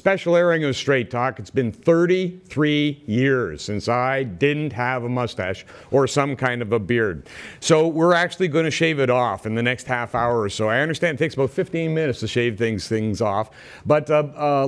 special airing of Straight Talk. It's been 33 years since I didn't have a mustache or some kind of a beard. So we're actually going to shave it off in the next half hour or so. I understand it takes about 15 minutes to shave things off. But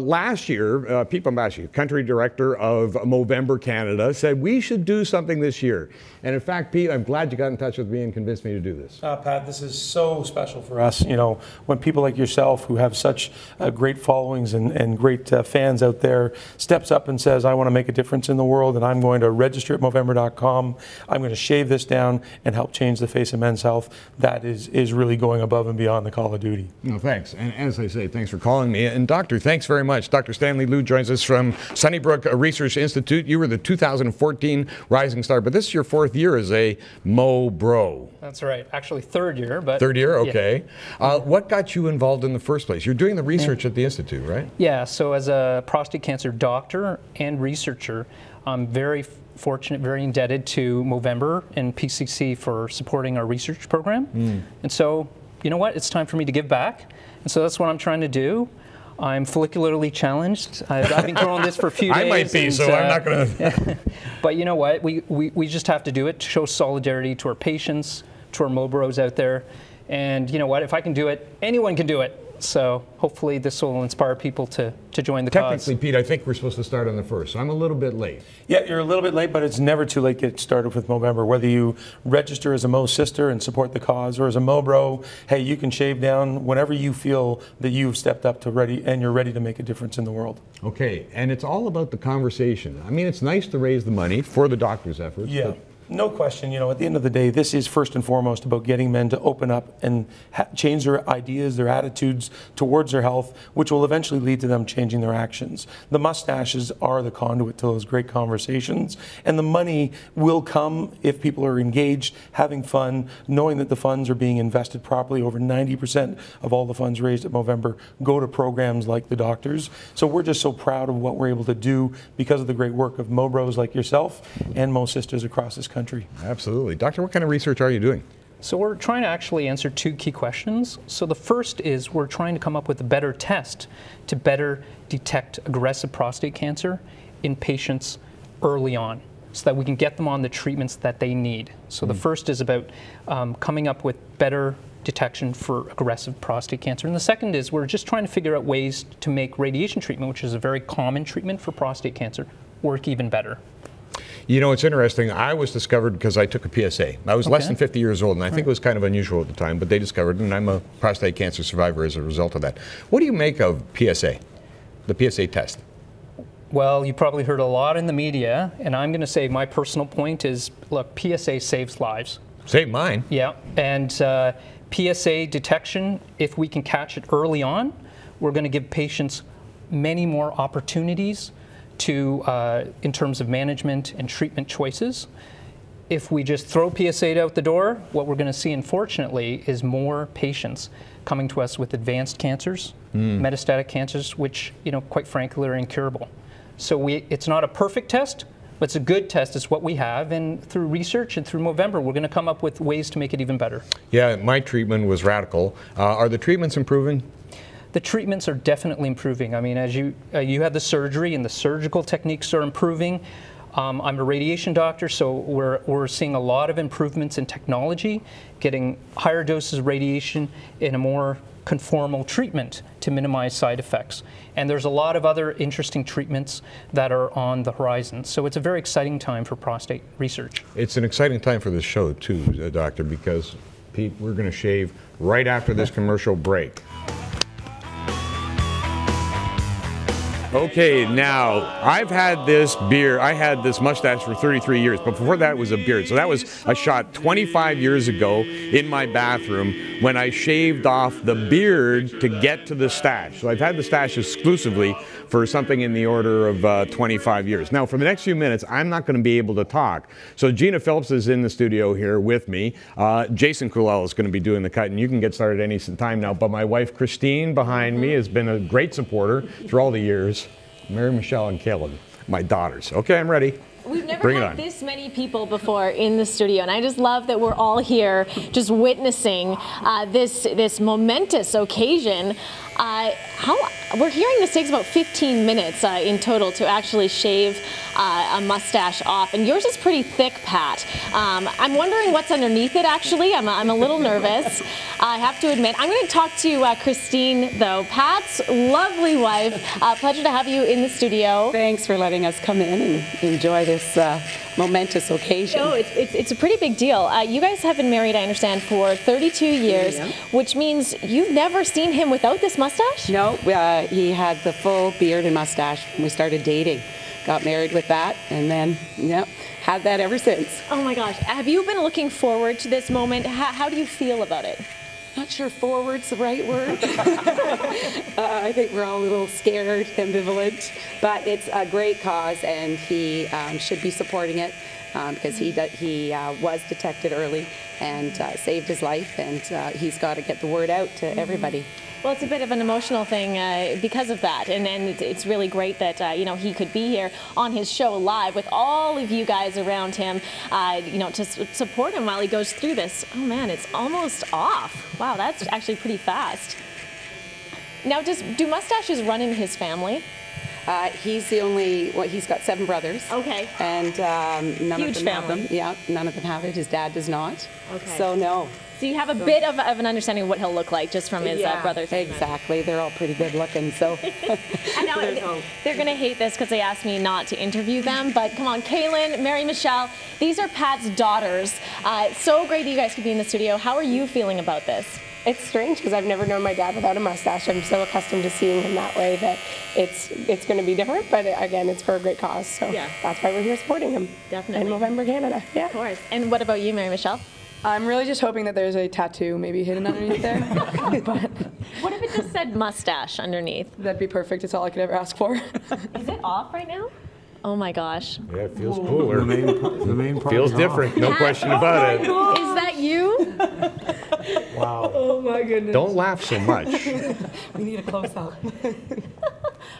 last year, Pete Bombashi, country director of Movember Canada, said we should do something this year. And in fact, Pete, I'm glad you got in touch with me and convinced me to do this. Pat, this is so special for us. You know, when people like yourself, who have such great followings and great fans out there, steps up and says, I want to make a difference in the world, and I'm going to register at Movember.com. I'm going to shave this down and help change the face of men's health. That is really going above and beyond the call of duty. No, thanks. And as I say, thanks for calling me. And Doctor, thanks very much. Dr. Stanley Liu joins us from Sunnybrook Research Institute. You were the 2014 Rising Star, but this is your fourth year as a Mo Bro. That's right. Actually, third year. But third year? Okay. Yeah. What got you involved in the first place? You're doing the research at the Institute, right? Yeah. So as a prostate cancer doctor and researcher, I'm very fortunate, very indebted to Movember and PCC for supporting our research program. And so, you know what? It's time for me to give back. And so that's what I'm trying to do. I'm follicularly challenged. I've been growing this for a few days. I might be, and, so I'm not going to. But you know what? We just have to do it to show solidarity to our patients, to our Mobros out there. And you know what? If I can do it, anyone can do it. So hopefully this will inspire people to join the cause. Technically, Pete, I think we're supposed to start on the 1st, so I'm a little bit late. Yeah, you're a little bit late, but it's never too late to get started with Movember. Whether you register as a Mo sister and support the cause, or as a Mo bro, hey, you can shave down whenever you feel that you've stepped up to and you're ready to make a difference in the world. Okay, and it's all about the conversation. I mean, it's nice to raise the money for the doctor's efforts. Yeah. No question, you know, at the end of the day, this is first and foremost about getting men to open up and change their ideas, their attitudes towards their health, which will eventually lead to them changing their actions. The mustaches are the conduit to those great conversations, and the money will come if people are engaged, having fun, knowing that the funds are being invested properly. Over 90% of all the funds raised at Movember go to programs like the doctors. So we're just so proud of what we're able to do because of the great work of Mo bros like yourself and Mo sisters across this country. Absolutely. Doctor, what kind of research are you doing? So we're trying to actually answer two key questions. So the first is we're trying to come up with a better test to better detect aggressive prostate cancer in patients early on, so that we can get them on the treatments that they need. So the first is about coming up with better detection for aggressive prostate cancer. And the second is we're just trying to figure out ways to make radiation treatment, which is a very common treatment for prostate cancer, work even better. You know, it's interesting. I was discovered because I took a PSA. I was less than 50 years old, and I think it was kind of unusual at the time, but they discovered, and I'm a prostate cancer survivor as a result of that. What do you make of PSA, the PSA test? Well, you probably heard a lot in the media, and I'm going to say my personal point is, look, PSA saves lives. Save mine. Yeah, and PSA detection, if we can catch it early on, we're going to give patients many more opportunities to, in terms of management and treatment choices. If we just throw PSA out the door, what we're going to see, unfortunately, is more patients coming to us with advanced cancers, metastatic cancers, which, you know, quite frankly, are incurable. So it's not a perfect test, but it's a good test. It's what we have, and through research and through Movember, we're going to come up with ways to make it even better. Yeah, my treatment was radical. Are the treatments improving? The treatments are definitely improving. I mean, as you had the surgery, and the surgical techniques are improving. I'm a radiation doctor, so we're seeing a lot of improvements in technology, getting higher doses of radiation in a more conformal treatment to minimize side effects. And there's a lot of other interesting treatments that are on the horizon. So it's a very exciting time for prostate research. It's an exciting time for this show too, Doctor, because Pete, we're going to shave right after this commercial break. Okay, now, I've had this beard, I had this mustache for 33 years, but before that it was a beard. So that was a shot 25 years ago in my bathroom when I shaved off the beard to get to the stash. So I've had the stash exclusively for something in the order of 25 years. Now, for the next few minutes, I'm not going to be able to talk. So Gina Phillips is in the studio here with me. Jason Coulel is going to be doing the cut, and you can get started any time now. But my wife, Christine, behind me, has been a great supporter through all the years. Mary Michelle and Caleb, my daughters. Okay, I'm ready. We've never had this many people before in the studio, and I just love that we're all here just witnessing this momentous occasion. We're hearing this takes about 15 minutes in total to actually shave a mustache off, and yours is pretty thick, Pat. I'm wondering what's underneath it, actually. I'm a little nervous, I have to admit. I'm going to talk to Christine, though, Pat's lovely wife. Pleasure to have you in the studio. Thanks for letting us come in and enjoy this momentous occasion. No, it's a pretty big deal. You guys have been married, I understand, for 32 years, Yeah. which means you've never seen him without this mustache? No, he had the full beard and mustache when we started dating. Got married with that, and then, yep, had that ever since. Oh my gosh. Have you been looking forward to this moment? How do you feel about it? Not sure forward's the right word. I think we're all a little scared, ambivalent, but it's a great cause, and he should be supporting it because he was detected early and saved his life, and he's got to get the word out to everybody. Well, it's a bit of an emotional thing because of that, and it's really great that he could be here on his show live with all of you guys around him, to support him while he goes through this. Oh man, it's almost off. Wow, that's actually pretty fast. Now, do mustaches run in his family? He's the only. Well, he's got 7 brothers. Okay. And none Huge of them family. have them. Yeah, none of them have it. His dad does not. Okay. So no. So you have a bit of an understanding of what he'll look like just from his brothers. Exactly. They're all pretty good looking. So. And now they're going to hate this because they asked me not to interview them. But come on, Kaylin, Mary Michelle, these are Pat's daughters. So great that you guys could be in the studio. How are you feeling about this? It's strange because I've never known my dad without a mustache. I'm so accustomed to seeing him that way that it's going to be different. But again, it's for a great cause. So that's why we're here supporting him. Definitely. In Movember, Canada. Yeah. Of course. And what about you, Mary Michelle? I'm really just hoping that there's a tattoo maybe hidden underneath there. But What if it just said mustache underneath? that'd be perfect. It's all I could ever ask for. Is it off right now? Oh my gosh. Yeah, it feels cooler. The main part Feels is off. different, no question about it. Is that you? Wow. Oh my goodness. Don't laugh so much. We need a close up.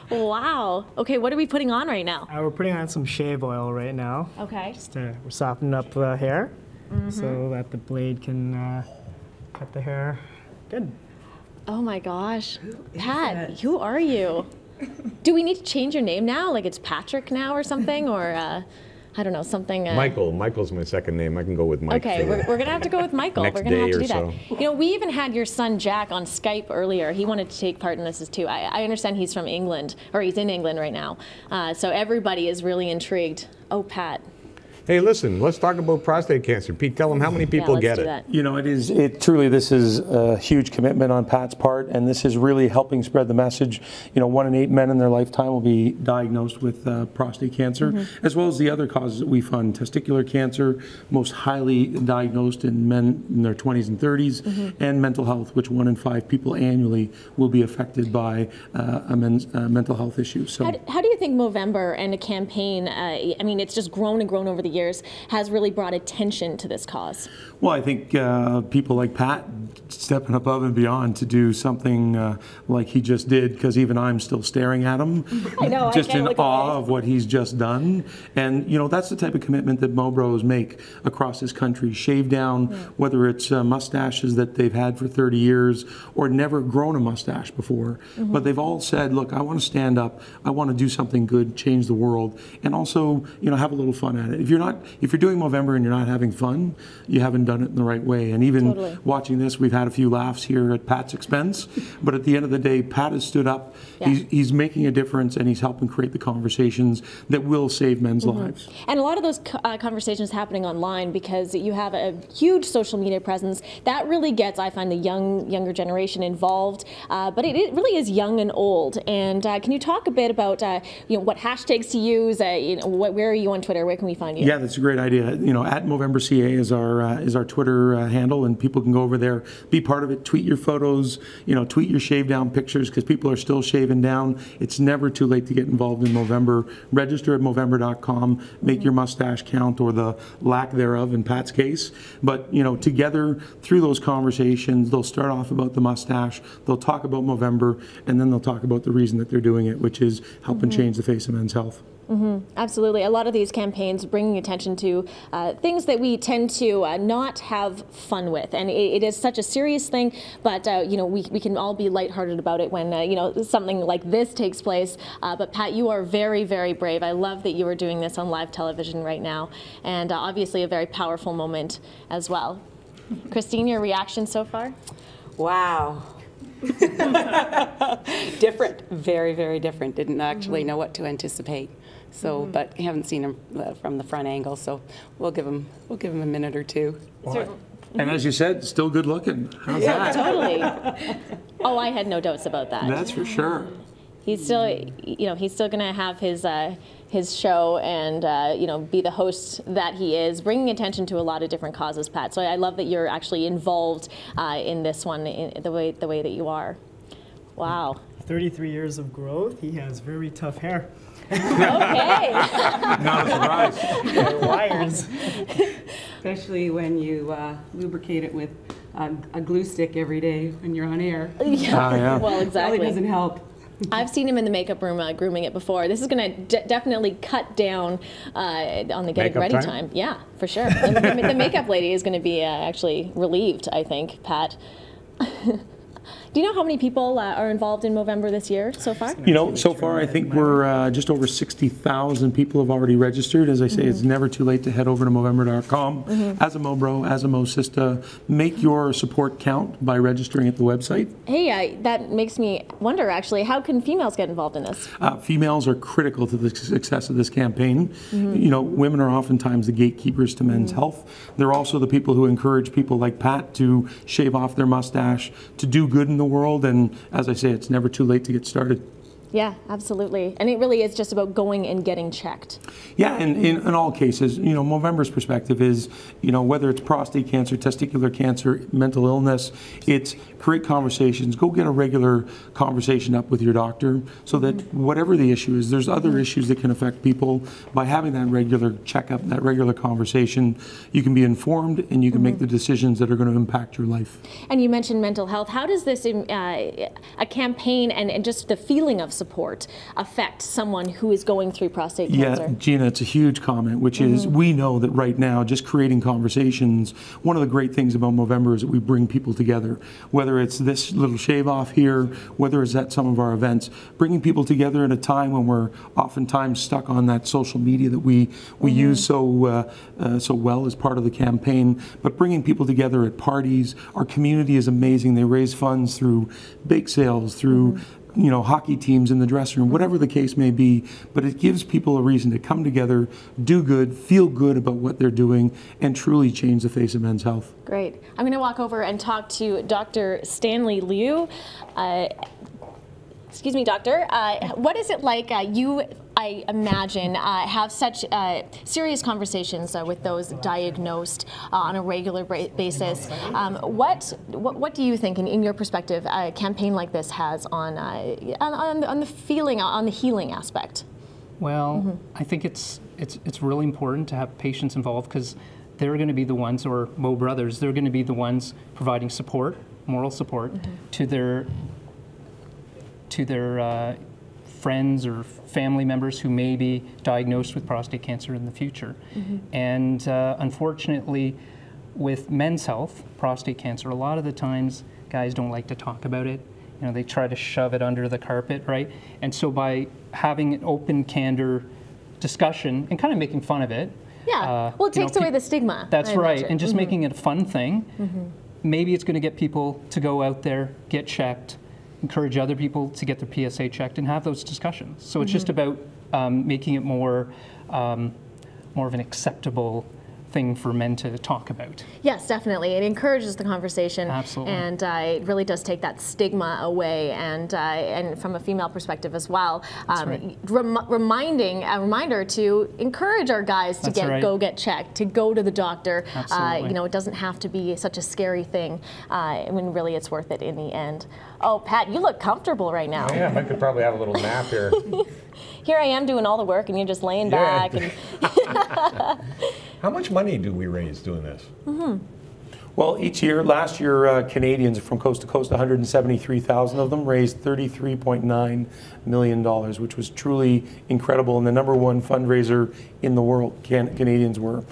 Wow. Okay, what are we putting on right now? We're putting on some shave oil right now. Okay. We're softening up the hair so that the blade can cut the hair good. Oh my gosh. Pat, who are you? Do we need to change your name now? Like it's Patrick now or something? Or I don't know, something. Michael. Michael's my second name. I can go with Mike. Okay, we're going to have to go with Michael. Next We're going to have to day do or that. You know, we even had your son Jack on Skype earlier. He wanted to take part in this too. I understand he's from England, or he's in England right now. So everybody is really intrigued. Oh, Pat. Hey, listen, let's talk about prostate cancer. Pete, tell them how many people let's get do it. that. You know, truly this is a huge commitment on Pat's part, and this is really helping spread the message. You know, 1 in 8 men in their lifetime will be diagnosed with prostate cancer, as well as the other causes that we fund. Testicular cancer, most highly diagnosed in men in their 20s and 30s, and mental health, which 1 in 5 people annually will be affected by a mental health issue. So, How do you think Movember and a campaign, I mean, it's just grown and grown over the years, has really brought attention to this cause? well, I think people like Pat stepping above and beyond to do something like he just did, because even I'm still staring at him, I know, just I can't in look awe away. of what he's just done. And you know, that's the type of commitment that Mo Bros make across this country. Shave down, whether it's mustaches that they've had for 30 years or never grown a mustache before, but they've all said, look, I want to stand up, I want to do something good, change the world, and also, you know, have a little fun at it. If you're doing Movember and you're not having fun, you haven't done it in the right way. And even watching this, we've had a few laughs here at Pat's expense, but at the end of the day, Pat has stood up. He's making a difference, and he's helping create the conversations that will save men's lives. And a lot of those conversations happening online, because you have a huge social media presence that really gets, I find, the younger generation involved. But it really is young and old. And can you talk a bit about what hashtags to use? Where are you on Twitter? Where can we find you? Yeah, that's a great idea. You know, at @MovemberCA is our Twitter handle, and people can go over there, be part of it, tweet your photos, tweet your shave down pictures, because people are still shaving down. It's never too late to get involved in Movember. Register at Movember.com, make your mustache count, or the lack thereof in Pat's case. But together through those conversations, they'll start off about the mustache, they'll talk about Movember, and then they'll talk about the reason that they're doing it, which is helping change the face of men's health. Absolutely. A lot of these campaigns bringing attention to things that we tend to not have fun with. And it is such a serious thing, but you know, we can all be lighthearted about it when you know, something like this takes place. But Pat, you are very, very brave. I love that you are doing this on live television right now, and obviously a very powerful moment as well. Christine, your reaction so far? Wow. Different, very, very different. Didn't actually know what to anticipate. So, but I haven't seen him from the front angle, so we'll give him a minute or two. And as you said, still good looking. How's that? Totally. Oh, I had no doubts about that. That's for sure. He's still, you know, he's still going to have his show and you know, be the host that he is, bringing attention to a lot of different causes, Pat. So I love that you're actually involved in this one in the way that you are. Wow. 33 years of growth. He has very tough hair. Okay. Not a surprise. Wires. Especially when you lubricate it with a glue stick every day when you're on air. Yeah. Well, exactly. It doesn't help. I've seen him in the makeup room grooming it before. This is going to definitely cut down on the getting ready time. Yeah, for sure. The makeup lady is going to be actually relieved, I think, Pat. Do you know how many people are involved in Movember this year so far? You know, so far I think we're just over 60,000 people have already registered. As I say, it's never too late to head over to Movember.com. As a Mobro, as a Mo-Sista, make your support count by registering at the website. Hey, that makes me wonder, actually, how can females get involved in this? Females are critical to the success of this campaign. You know, women are oftentimes the gatekeepers to men's health. They're also the people who encourage people like Pat to shave off their mustache, to do good in the world, and as I say, it's never too late to get started. Yeah, absolutely. And it really is just about going and getting checked. Yeah, and in all cases, you know, Movember's perspective is, you know, whether it's prostate cancer, testicular cancer, mental illness, it's create conversations, go get a regular conversation up with your doctor so that whatever the issue is, there's other issues that can affect people. By having that regular checkup, that regular conversation, you can be informed and you can make the decisions that are going to impact your life. And you mentioned mental health. How does this, a campaign and just the feeling of support affect someone who is going through prostate cancer? Yeah, Gina, it's a huge comment, which is we know that right now, just creating conversations, one of the great things about Movember is that we bring people together, whether it's this little shave off here, whether it's at some of our events, bringing people together at a time when we're oftentimes stuck on that social media that we use so well as part of the campaign, but bringing people together at parties. Our community is amazing. They raise funds through bake sales, through you know, hockey teams in the dressing room, whatever the case may be, but it gives people a reason to come together, do good, feel good about what they're doing, and truly change the face of men's health. Great. I'm going to walk over and talk to Dr. Stanley Liu. Excuse me, doctor. What is it like I imagine, have such serious conversations with those diagnosed on a regular basis. What do you think, in your perspective, a campaign like this has on the feeling, on the healing aspect? Well, I think it's really important to have patients involved because they're going to be the ones, or Mo Brothers, they're going to be the ones providing support, moral support, to their friends or family members who may be diagnosed with prostate cancer in the future. And unfortunately, with men's health, prostate cancer, a lot of the times guys don't like to talk about it. You know, they try to shove it under the carpet, right? And so by having an open, candor discussion and kind of making fun of it. Yeah, well, it takes away the stigma. That's right, and just making it a fun thing. Maybe it's going to get people to go out there, get checked, encourage other people to get their PSA checked and have those discussions. So it's just about making it more of an acceptable thing for men to talk about. Yes, definitely. It encourages the conversation. Absolutely. And it really does take that stigma away, and from a female perspective as well. Right. A reminder to encourage our guys to go get checked, to go to the doctor. You know, it doesn't have to be such a scary thing when really it's worth it in the end. Oh, Pat, you look comfortable right now. Yeah, I could probably have a little nap here. Here I am doing all the work, and you're just laying back. And How much money do we raise doing this? Well, each year, last year, Canadians from coast to coast, 173,000 of them raised $33.9 million, which was truly incredible, and the #1 fundraiser in the world, Canadians were.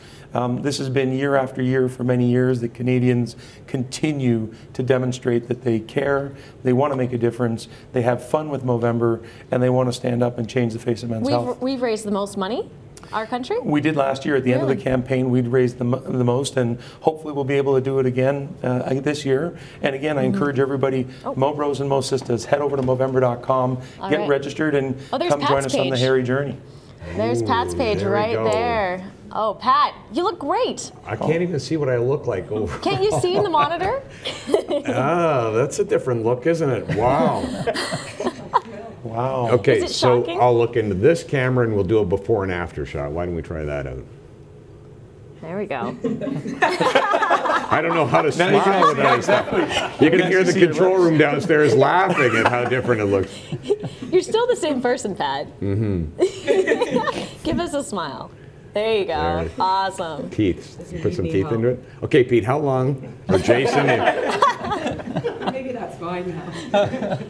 This has been year after year for many years that Canadians continue to demonstrate that they care, they want to make a difference, they have fun with Movember, and they want to stand up and change the face of men's health. We've raised the most money, our country? We did last year. At the end of the campaign, we'd raised the most, and hopefully we'll be able to do it again this year. And again, I encourage everybody, Mo Bros and Mo Sisters, head over to Movember.com, get registered, and come join us on the hairy journey. There's Pat's page right there. Oh, Pat, you look great. I can't even see what I look like over. Can't you see in the monitor? Ah, that's a different look, isn't it? Wow. Wow. Okay, so I'll look into this camera and we'll do a before and after shot. Why don't we try that out? There we go. I don't know how to smile with that stuff. You can hear the control room downstairs laughing at how different it looks. You're still the same person, Pat. Give us a smile. There you go. Awesome. Teeth. Put some teeth into it. Okay, Pete, how long? Or Jason? Maybe that's fine now.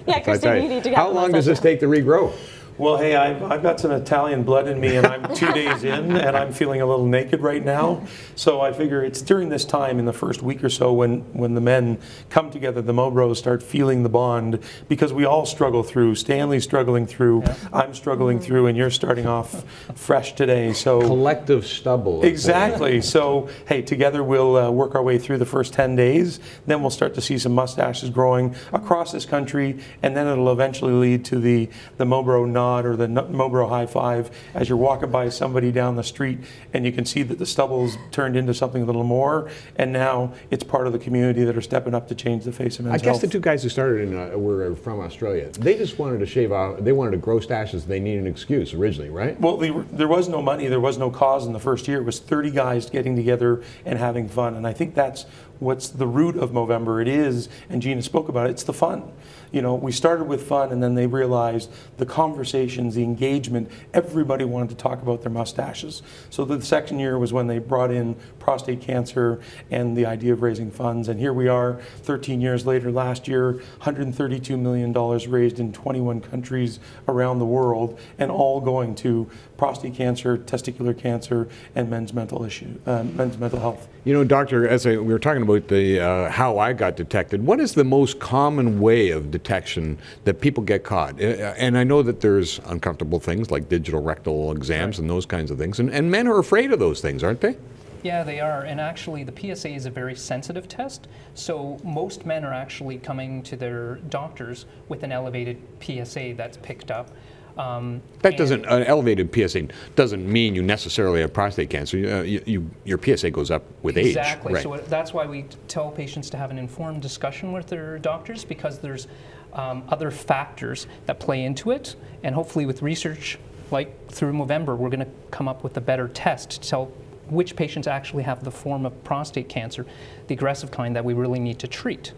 Yeah, Kristen, you need to go. How long does this take to regrow? Well, hey, I've got some Italian blood in me, and I'm 2 days in, and I'm feeling a little naked right now. So I figure it's during this time, in the first week or so, when the men come together, the Mo Bros start feeling the bond, because we all struggle through. Stanley's struggling through, I'm struggling through, and you're starting off fresh today. So collective stubble. Exactly. So, hey, together we'll work our way through the first 10 days. Then we'll start to see some mustaches growing across this country, and then it'll eventually lead to the Mo Bro nod or the Mo Bro high five as you're walking by somebody down the street, and you can see that the stubble's turned into something a little more, and now it's part of the community that are stepping up to change the face of men's health. I guess the two guys who started were from Australia. They just wanted to shave off, they wanted to grow stashes, they needed an excuse originally, right? Well, there was no money, there was no cause in the first year. It was 30 guys getting together and having fun, and I think that's what's the root of Movember. It is, and Gina spoke about it, it's the fun. You know, we started with fun, and then they realized the conversations, the engagement, everybody wanted to talk about their mustaches. So the second year was when they brought in prostate cancer and the idea of raising funds. And here we are 13 years later. Last year, $132 million raised in 21 countries around the world, and all going to prostate cancer, testicular cancer, and men's mental health. You know, doctor, as we were talking about the how I got detected, what is the most common way of detection that people get caught? And I know that there's uncomfortable things like digital rectal exams and those kinds of things, and men are afraid of those things, aren't they? Yeah, they are, and actually the PSA is a very sensitive test, so most men are actually coming to their doctors with an elevated PSA that's picked up. That doesn't, an elevated PSA doesn't mean you necessarily have prostate cancer. Your PSA goes up with age. Exactly. Right. So that's why we tell patients to have an informed discussion with their doctors, because there's other factors that play into it. And hopefully with research like through Movember, we're going to come up with a better test to tell which patients actually have the form of prostate cancer, the aggressive kind that we really need to treat.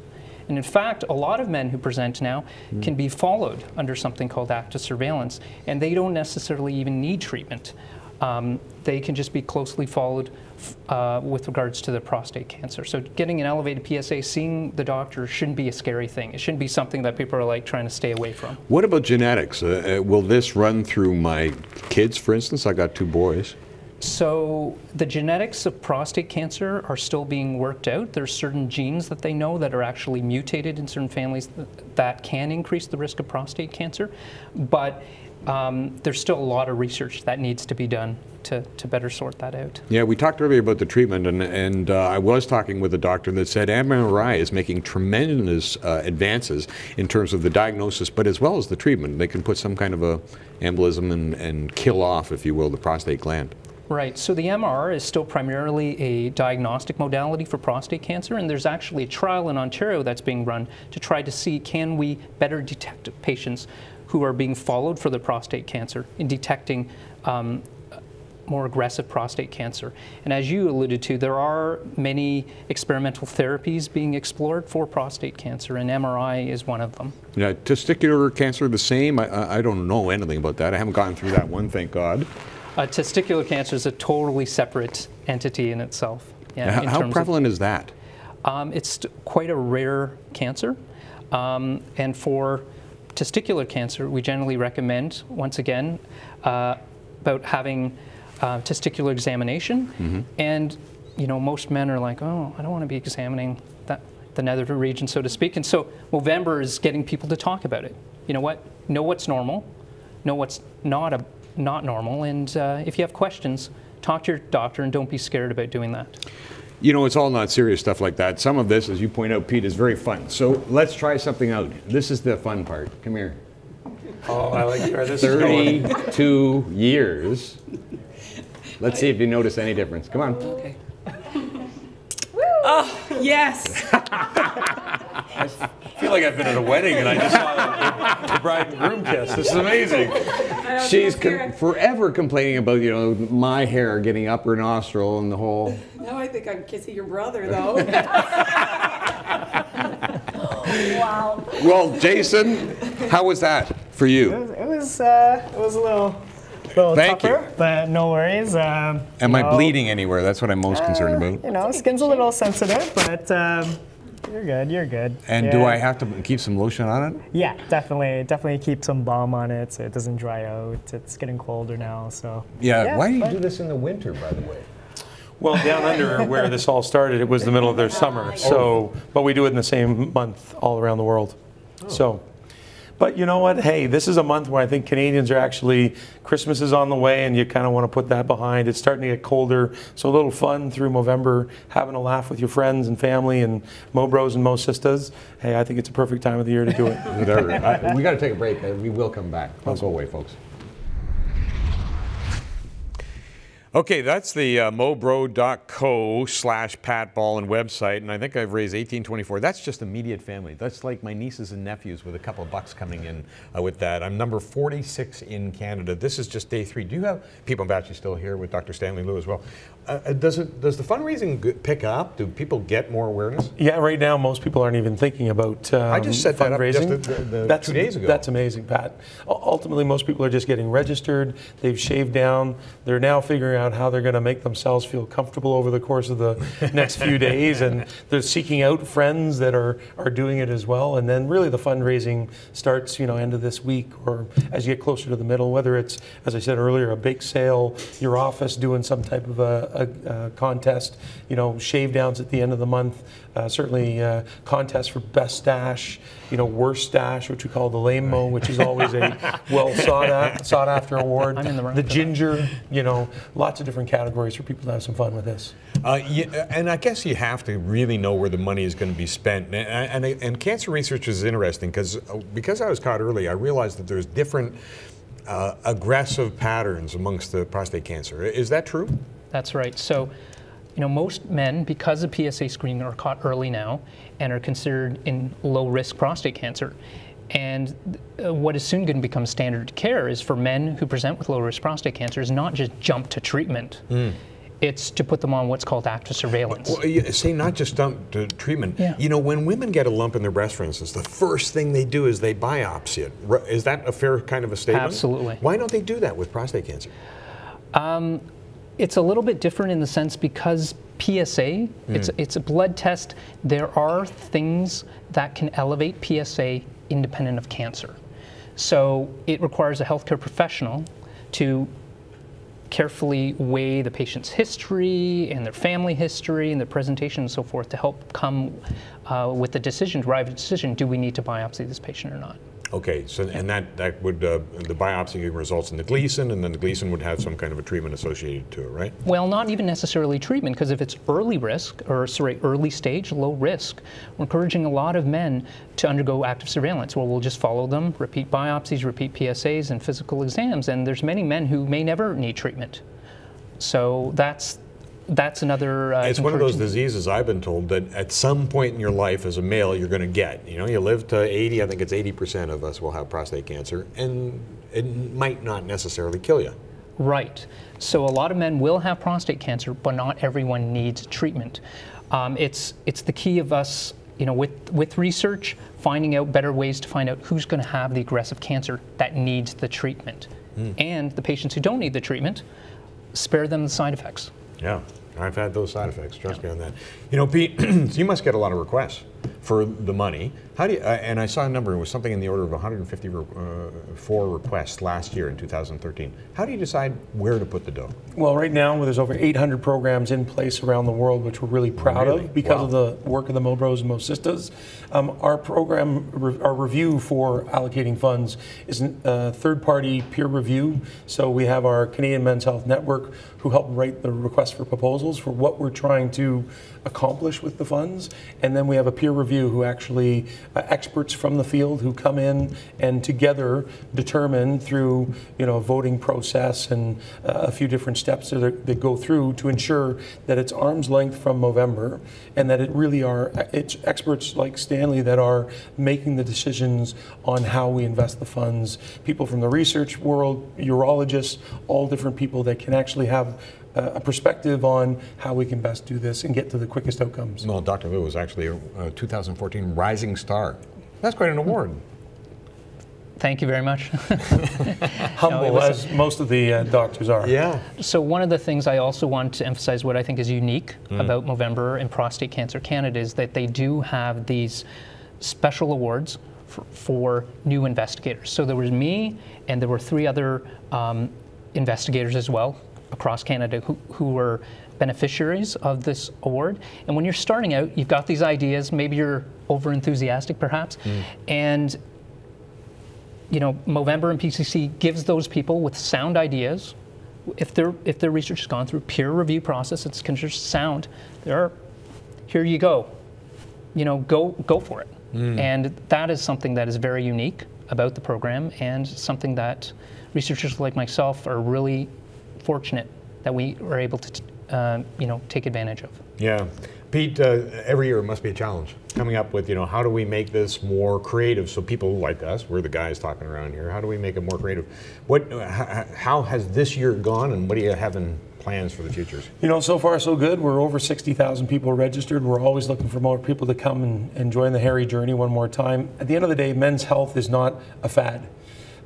And in fact, a lot of men who present now can be followed under something called active surveillance, and they don't necessarily even need treatment. They can just be closely followed with regards to their prostate cancer. So getting an elevated PSA, seeing the doctor shouldn't be a scary thing. It shouldn't be something that people are like trying to stay away from. What about genetics? Will this run through my kids, for instance? I got 2 boys. So the genetics of prostate cancer are still being worked out. There's certain genes that they know that are actually mutated in certain families that can increase the risk of prostate cancer. But there's still a lot of research that needs to be done to better sort that out. Yeah, we talked earlier about the treatment, and I was talking with a doctor that said MRI is making tremendous advances in terms of the diagnosis, but as well as the treatment. They can put some kind of a embolism and kill off, if you will, the prostate gland. Right, so the MR is still primarily a diagnostic modality for prostate cancer, and there's actually a trial in Ontario that's being run to try to see, can we better detect patients who are being followed for their prostate cancer in detecting more aggressive prostate cancer. And as you alluded to, there are many experimental therapies being explored for prostate cancer, and MRI is one of them. Yeah, testicular cancer the same? I don't know anything about that. I haven't gone through that one, thank God. Testicular cancer is a totally separate entity in itself. Yeah, how prevalent is that? It's quite a rare cancer. And for testicular cancer, we generally recommend, once again, about having testicular examination. And, you know, most men are like, oh, I don't want to be examining the nether region, so to speak. And so Movember is getting people to talk about it. You know what? Know what's normal, know what's not normal, and if you have questions, talk to your doctor and don't be scared about doing that. You know, it's all not serious stuff like that. Some of this, as you point out, Pete, is very fun. So let's try something out. This is the fun part. Come here. Oh, I like where this 32 years. Let's see if you notice any difference. Come on. Okay. Oh, yes. I feel like I've been at a wedding and I just saw the bride and groom kiss. This is amazing. She's forever complaining about, you know, my hair getting up her nostril and the whole. Now I think I'm kissing your brother, though. Wow. Well, Jason, how was that for you? It was a little Thank tougher, you. but no worries. Am I bleeding anywhere? That's what I'm most concerned about. You know, skin's a little sensitive, but you're good. You're good. And do I have to keep some lotion on it? Yeah, definitely keep some balm on it so it doesn't dry out. It's getting colder now, so. Yeah. Why do you do this in the winter, by the way? Well, down under where this all started, it was the middle of their summer. So, but we do it in the same month all around the world. So. But you know what? Hey, this is a month where I think Canadians are actually, Christmas is on the way and you kind of want to put that behind. It's starting to get colder, so a little fun through Movember, having a laugh with your friends and family and Mo Bros and Mo Sisters. Hey, I think it's a perfect time of the year to do it. Whatever. We got to take a break. We will come back. Don't go away, folks. Okay, that's the mobro.co/Pat Bolland website, and I think I've raised $18.24. That's just immediate family. That's like my nieces and nephews with a couple of bucks coming in with that. I'm number 46 in Canada. This is just day 3. Do you have people? I'm actually still here with Dr. Stanley Liu as well. Does the fundraising pick up? Do people get more awareness? Yeah, right now most people aren't even thinking about I just set that up fundraising. just 2 days ago. That's amazing, Pat. Ultimately, most people are just getting registered. They've shaved down. They're now figuring out how they're going to make themselves feel comfortable over the course of the next few days, and they're seeking out friends that are doing it as well. And then really the fundraising starts, you know, end of this week or as you get closer to the middle, whether it's, as I said earlier, a bake sale, your office doing some type of a contest, you know, shave downs at the end of the month, certainly contests for best stash, you know, worst stash, which we call the lame mo, which is always a well sought after award. I'm in the right the ginger, you know, lots of different categories for people to have some fun with this. Yeah, and I guess you have to really know where the money is going to be spent. And cancer research is interesting because I was caught early, I realized that there's different aggressive patterns amongst the prostate cancer. Is that true? That's right. So, you know, most men, because of PSA screening, are caught early now and are considered in low-risk prostate cancer. And what is soon going to become standard care is for men who present with low-risk prostate cancer is not just jump to treatment. It's to put them on what's called active surveillance. Well, you say not just jump to treatment. Yeah. You know, when women get a lump in their breast, for instance, the first thing they do is they biopsy it. Is that a fair kind of a statement? Absolutely. Why don't they do that with prostate cancer? It's a little bit different in the sense because PSA, it's a blood test. There are things that can elevate PSA independent of cancer. So it requires a healthcare professional to carefully weigh the patient's history and their family history and their presentation and so forth to help come with the decision, derive a decision, do we need to biopsy this patient or not? Okay, so and that would the biopsy results in the Gleason, and then the Gleason would have some kind of a treatment associated to it, right? Well, not even necessarily treatment, because if it's early risk, or sorry, early stage, low risk, we're encouraging a lot of men to undergo active surveillance, where we'll just follow them, repeat biopsies, repeat PSAs, and physical exams, and there's many men who may never need treatment. So that's another. It's one of those diseases I've been told that at some point in your life as a male you're going to get. You know, you live to 80, I think it's 80% of us will have prostate cancer, and it might not necessarily kill you. Right. So a lot of men will have prostate cancer, but not everyone needs treatment. It's the key of us, you know, with research, finding out better ways to find out who's going to have the aggressive cancer that needs the treatment. And the patients who don't need the treatment, spare them the side effects. Yeah. I've had those side effects. Trust me on that. You know, Pete, so you must get a lot of requests for the money. How do you? And I saw a number. It was something in the order of 154 requests last year in 2013. How do you decide where to put the dough? Well, right now there's over 800 programs in place around the world, which we're really proud of because of the work of the Mobros and Mosistas. Our program, our review for allocating funds is a third-party peer review. So we have our Canadian Men's Health Network who help write the request for proposals for what we're trying to accomplish with the funds, and then we have a peer review who actually experts from the field who come in and together determine through a voting process and a few different steps that go through to ensure that it's arm's length from Movember, and that it's experts like Stanley that are making the decisions on how we invest the funds. People from the research world, urologists, all different people that can actually have a perspective on how we can best do this and get to the quickest outcomes. Well, Dr. Liu was actually a 2014 Rising Star. That's quite an award. Thank you very much. Humble, as most of the doctors are. Yeah. So one of the things I also want to emphasize, what I think is unique about Movember and Prostate Cancer Canada, is that they do have these special awards for new investigators. So there was me, and there were 3 other investigators as well across Canada who were beneficiaries of this award. And when you're starting out, you've got these ideas, maybe you're over enthusiastic perhaps, and Movember and PCC gives those people with sound ideas, if their research has gone through peer review process, it's considered sound, here you go, go for it. And that is something that is very unique about the program, and something that researchers like myself are really fortunate that we are able to take advantage of. Yeah. Pete, every year it must be a challenge coming up with, how do we make this more creative so people like us, we're the guys talking around here, how do we make it more creative? How has this year gone, and what do you have in plans for the futures? So far so good. We're over 60,000 people registered. We're always looking for more people to come and join the hairy journey one more time. At the end of the day, men's health is not a fad.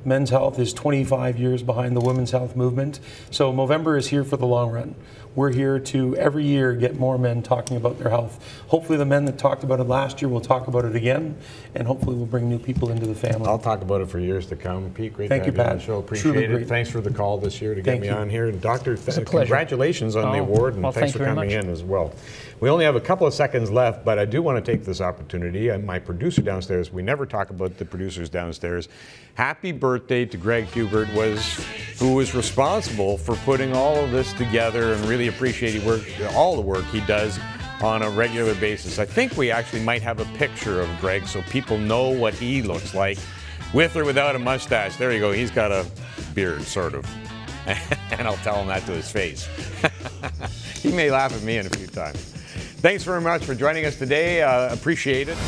Men's health is 25 years behind the women's health movement. So Movember is here for the long run. We're here to every year get more men talking about their health. Hopefully the men that talked about it last year will talk about it again, and hopefully we'll bring new people into the family. I'll talk about it for years to come. Pete, great Thank to you, have you on Pat. the show. Appreciate it. Thanks for the call this year to get me on here. And Doctor, congratulations on the award, and thanks for coming in as well. We only have a couple of seconds left, but I do want to take this opportunity. My producer downstairs, we never talk about the producers downstairs. Happy birthday to Greg Hubert, who was responsible for putting all of this together, and really appreciate all the work he does on a regular basis. I think we actually might have a picture of Greg so people know what he looks like, with or without a mustache. There you go. He's got a beard, sort of. And I'll tell him that to his face. He may laugh at me in a few times. Thanks very much for joining us today. Appreciate it.